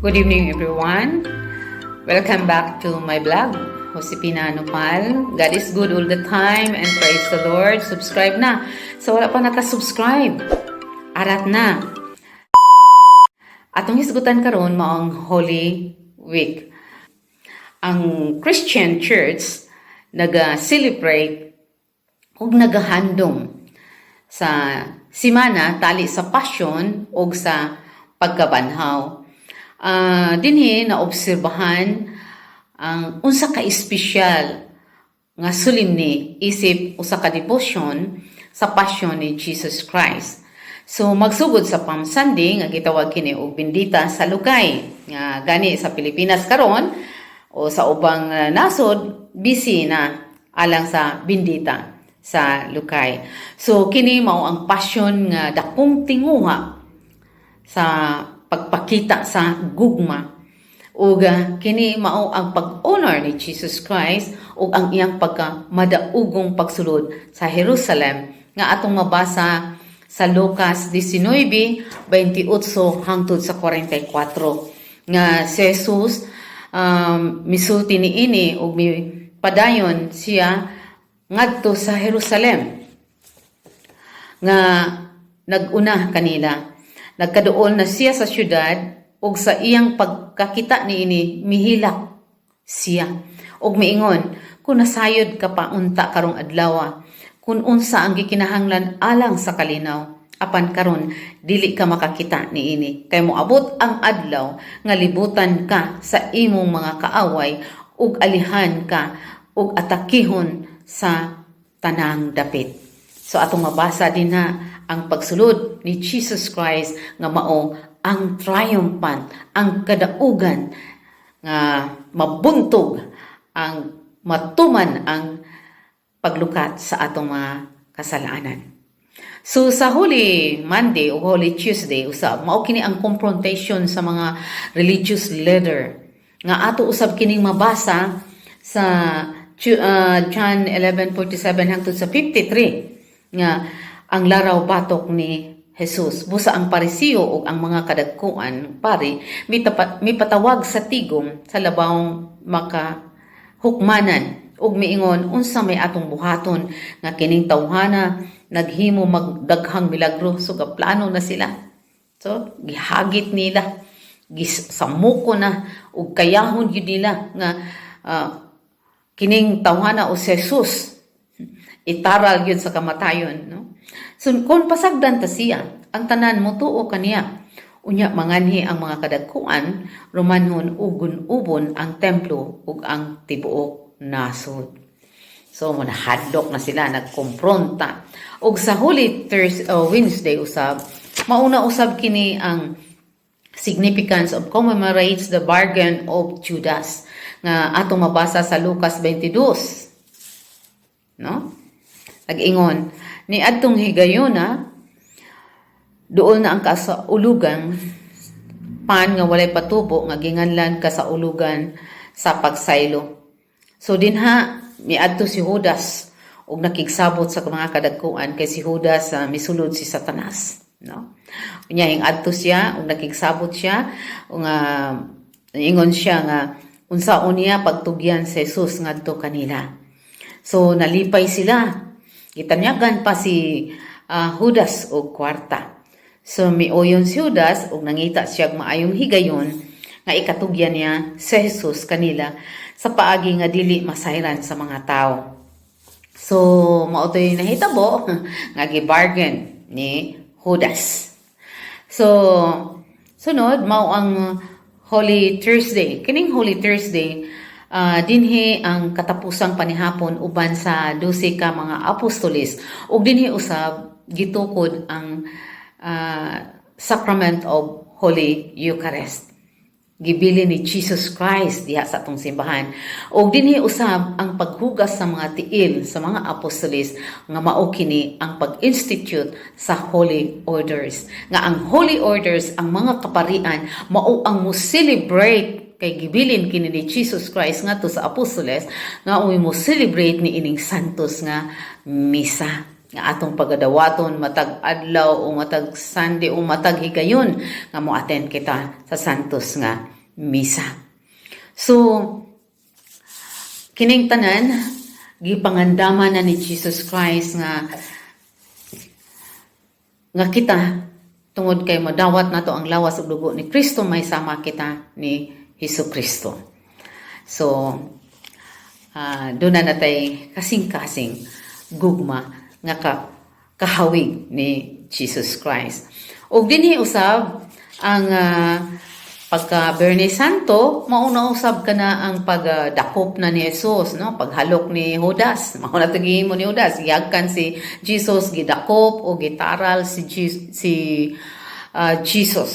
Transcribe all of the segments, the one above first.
Good evening everyone. Welcome back to my blog, Josepina Nopal. God is good all the time and praise the Lord. Subscribe na. So wala pa nakasubscribe. Arat na. Atong hisgutan karon mao ang Holy Week. Ang Christian Church naga-celebrate ug nagahandom sa simana tali sa Passion ug sa pagkabanhaw. Dinhi naobserbahan ang unsa ka espesyal nga solemne isip usa ka devotion sa Passion ni Jesus Christ. So magsugod sa Palm Sunday nga gitawag kini og bendita sa lukay nga gani sa Pilipinas karon o sa ubang nasod busy na alang sa bendita sa lukay. So kini mao ang passion nga dakong tinguha sa pagpakita sa gugma ug kini mao ang pag-honor ni Jesus Christ ug ang iyang pagkamadaugong pagsulod sa Jerusalem nga atong mabasa sa Lucas 19:28 hangtod sa 44 nga si Jesus misulti niini ug padayon siya ngadto sa Jerusalem nga naguna kanila. Nagkaduol na siya sa syudad ug sa iyang pagkakita niini mihilak siya ug miingon, kung nasayod ka pa unta karong adlaw, kung unsa ang gikinahanglan alang sa kalinaw, apan karon dili ka makakita niini kay moabot ang adlaw nga libutan ka sa imong mga kaaway ug alihan ka ug atakihon sa tanang dapit. So atong mabasa din ang pagsulod ni Jesus Christ nga mao ang triumphant, ang kadaugan nga mabuntog, ang matuman ang paglukat sa atong mga kasalanan. So sa Holy Monday o Holy Tuesday usab mao kini ang confrontation sa mga religious leader nga ato usab kining mabasa sa John 11:47 hangtod sa 53 nga ang laraw batok ni Jesus. Busa ang Parisiyo ug ang mga kadagkuan pari mipatawag sa tigom sa labawng makahukmanan ug miingon unsa may atong buhaton nga kining tawhana naghimo magdaghang milagro. So plano na sila. So gihagit nila, gisamuko na ug kayahon gyud nila nga kining tawhana o Jesus itaral gyud sa kamatayon, no? So kung pasagdan ta siya, ang tanan mo tuo kaniya. Unya manganhi ang mga kadagkuan, rumanhon ugon-ubon ang templo ug ang tibuok nasod. So manahadlok na sila, nagkompronta. Ug sa Holy Wednesday usab, mauna usab kini ang significance of commemorates the bargain of Judas nga atong mabasa sa Lucas 22. No? Nag-ingon, ni adtong higayuna, doon na ang kasaulugan, pan nga walay patubo, nga ginganlan kasaulugan sa pagsaylo. So dinha, ni adto si Judas, ug nakigsabot sa mga kadagkuan, kay si Judas misulod si Satanas. No? Unya, hing adto siya, ug nakigsabot siya, ug ingon siya nga, unsaon niya pagtugyan sa Jesus ngadto kanila. So nalipay sila. Gitanyagan pa si Judas og kwarta. So miuyon si Judas ug nangita siya maayong higayon nga ikatugyan niya sa Jesus kanila sa paagi nga dili masayran sa mga tao. So mao toy nahitabo nga gibargain ni Judas. So sunod mao ang Holy Thursday. Kining Holy Thursday dinhi ang katapusang panihapon uban sa 12 ka mga apostolis ug dinhi usab gitukod ang sacrament of Holy Eucharist. Gibili ni Jesus Christ diha sa atong simbahan. Ug dinhi usab ang paghugas sa mga tiil sa mga apostolis nga mao kini ang pag-institute sa Holy Orders. Nga ang Holy Orders, ang mga kaparian, mao ang mo celebrate kay gibilin kini ni Jesus Christ ngadto sa apostoles nga mo celebrate ni ining santos nga misa. nga atong pagadawaton matag adlaw o matag Sunday o matag higayon nga mo-attend kita sa santos nga misa. So kining tanan gipangandaman na ni Jesus Christ nga kita tungod kay madawat nato ang lawas ug dugo ni Kristo, may sama kita ni Hesukristo. So doon na natay kasing-kasing gugma nga kahawig ni Jesus Christ. Og dinhi usab ang pagka Biyernes Santo, mauna usab kana ang pagdakop na ni Jesus, no? Paghalok ni Judas, mao na gihimo ni Judas, giyagkan si Jesus, gidakop o gitaral si Jesus,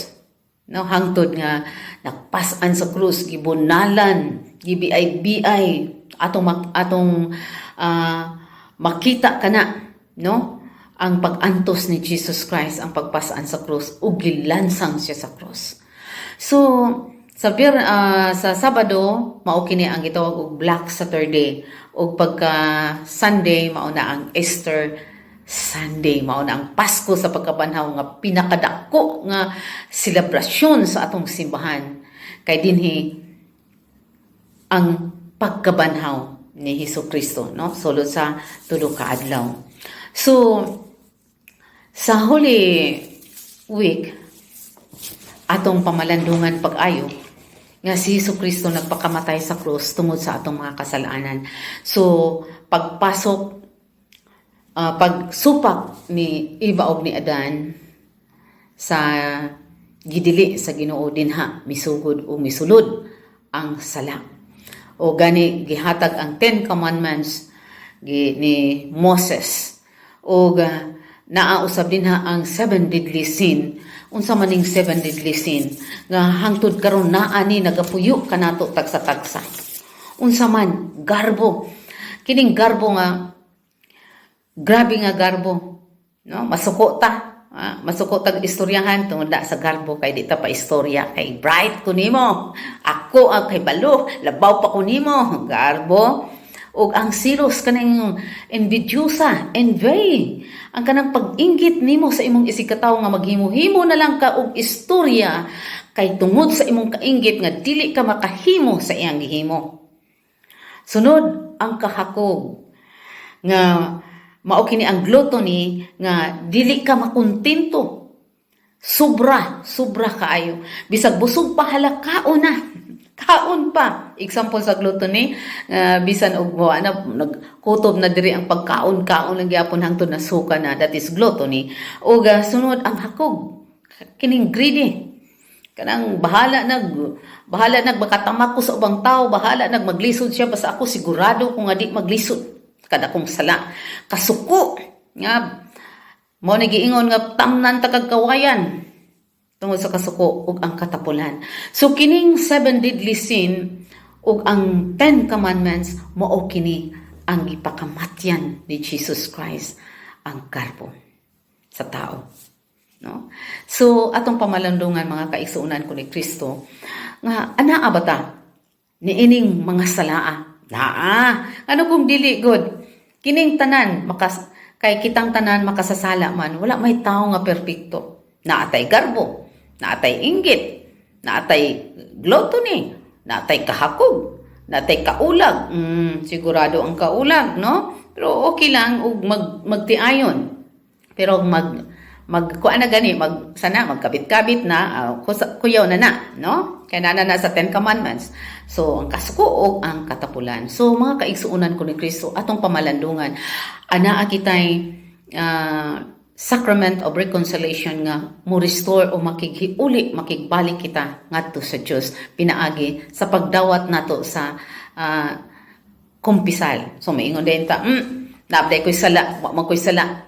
no? Hangtod nga nagpasan sa krus, gibunalan, gibiay-biay atong makita kana, no, ang pag-antos ni Jesus Christ, ang pagpasaan sa krus ug gilansang siya sa krus. So sa Sabado mao kini ang gitawag og Black Saturday, ug pagka Sunday mao na ang Easter Sunday, mao na ang Pasko sa pagkabanhaw nga pinakadako nga selebrasyon sa atong simbahan, kay dinhi ang pagkabanhaw ni Hesukristo, no, sulod sa tulo ka adlaw. So sa Holy Week atong pamalandungan pag-ayo nga si Hesukristo nagpakamatay sa krus tungod sa atong mga kasalanan. So pagsupak ni Eva ug ni Adan sa gidili sa Ginoo dinha misugod o misulod ang sala. O gani gihatag ang 10 Commandments ni Moses. O naa usab dinha ang 7 deadly sin. Unsa maning 7 deadly sin nga hangtod karon naa ni nagapuyo kanato tagsa-tagsa. Unsa man garbo. Kining garbo nga grabe nga garbo, no? Masuko ta. Masuko tag istoryahan tungod sa garbo, kay di ta pa istorya, kay bright ko nimo. Ako ang kay balo, labaw pa ko nimo, garbo. Og ang serious kanang envidiosa, envy, ang kanang pag-inggit nimo sa imong isigkatawo nga maghimo-himo na lang ka og istorya, kay tungod sa imong kainggit nga dili ka makahimo sa iyang gihimo. Sunod ang kahakog nga mao kini ang gluttony, nga dili ka makontento. Sobra kaayo. Bisag busog pa halakaon na. Kaon pa. Example sa gluttony, bisan og nagkutob na diri ang pagkaon-kaon lang gyapon hangtod na suka na, that is gluttony. O sunod ang hakog. Kining greedy. Kanang bahala nag makatamak ko sa ubang tao, bahala nag maglisod siya basta ako sigurado kung nga di maglisod. Kada kong sala, kasuko nga mo nagiingon nga tamnan ta kag kawayan tungod sa kasuko ug ang katapulan. So kining 7 deadly sin ug ang 10 commandments mao kini ang ipakamatyan ni Jesus Christ, ang garbo sa tao, no? So atong pamalandungan mga kaigsuonan ko ni Kristo nga anaa ba ta niining mga salaa? Ano kung dili good? Kining tanan kay kitang tanan makasasala man, wala may tao nga perpekto. Naatay garbo, naatay inggit, naatay gluttony, naatay kahakog, naatay kaulag. Sigurado ang kaulag, no? Pero okay lang ug magtiayon. Pero kuan na gani magkabit-kabit na kuyaw na, no? Kaya na sa 10 commandments. So ang kasuko ug ang katapulan. So mga kaigsuonan ko ni Kristo, atong pamalandungan anaa kitay sacrament of reconciliation nga mo restore o makigbalik kita ngadto sa Dios pinaagi sa pagdawat nato sa kumpisal. So maingon din ta, naabday ko'y sala, wa man ko'y sala.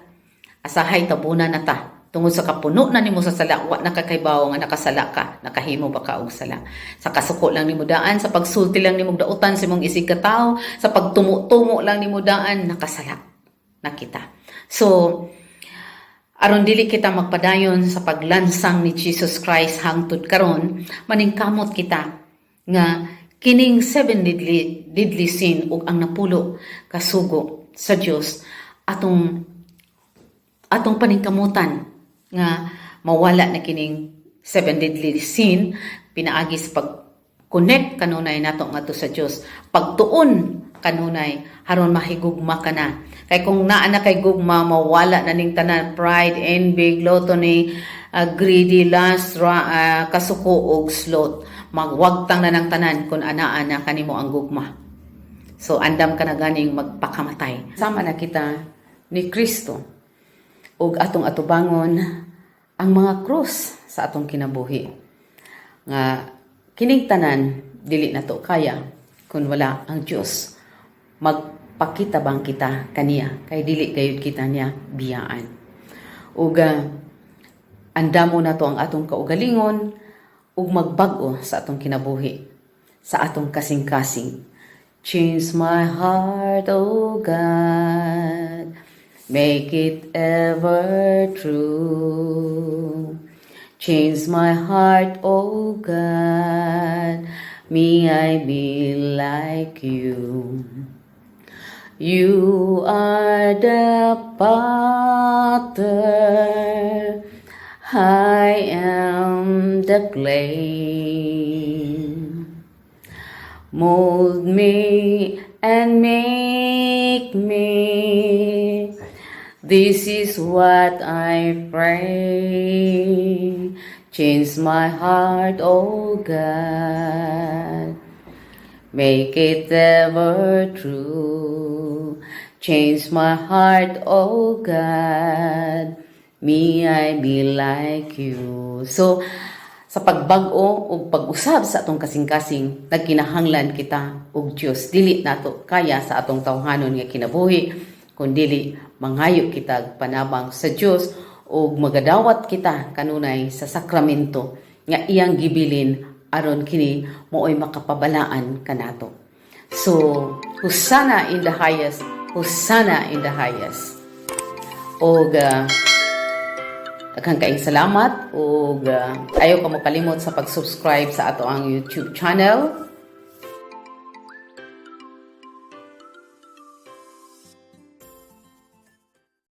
Asahay tabunan na ta. Tungod sa kapuno na nimo sa sala, wa nakakaybaw nga nakasala ka, nakahimo ba ka og sala. Sa kasuko lang nimo daan, sa pagsulti lang nimo dautan sa imong isig ka tawo, sa pagtumo-tumo lang nimo daan, nakasala na kita. So aron dili kita magpadayon sa paglansang ni Jesus Christ hangtod karon, maningkamot kita nga kining 7 deadly sin ug ang napulo kasugo sa Dios atong atong paningkamutan nga mawala na kining 7 deadly sin pinaagi sa pag-connect kanunay nato ngadto sa Dios, pagtuon kanunay haron mahigugma ka na. Kay kung naa na kay gugma, mawala na ning tanan, pride, envy, gluttony, greedy, lust, kasuko ug sloth. Magwagtang na ng tanan kung anaa na kanimo ang gugma. So andam ka na ganing magpakamatay. Sama na kita ni Kristo ug atong atubangon ang mga krus sa atong kinabuhi. Nga kining tanan dili na to kaya kung wala ang Dios. Magpakita bang kita kaniya kay dili gayud kita niya biyaan. Ug andamo na to ang atong kaugalingon ug magbag-o sa atong kinabuhi, sa atong kasing-kasing. Change my heart, O God, make it ever true. Change my heart, O God, may I be like you. You are the potter, I am the clay. Mold me and make me, this is what I pray. Change my heart, O God, make it ever true. Change my heart, O God, may I be like you. So, sa pagbag-o o pag-usab sa atong kasing-kasing, nagkinahanglan kita og Dios. Dili nato kaya sa atong tawhanon nga kinabuhi, kundili mangayo kita panabang sa Dios o magadawat kita kanunay sa sakramento nga iyang gibilin aron kini mooy makapabalaan kanato. So, Hosanna in the highest, Hosanna in the highest. Og daghang kaayong salamat ug ayaw ka mo kalimot sa pag-subscribe sa ato ang YouTube channel.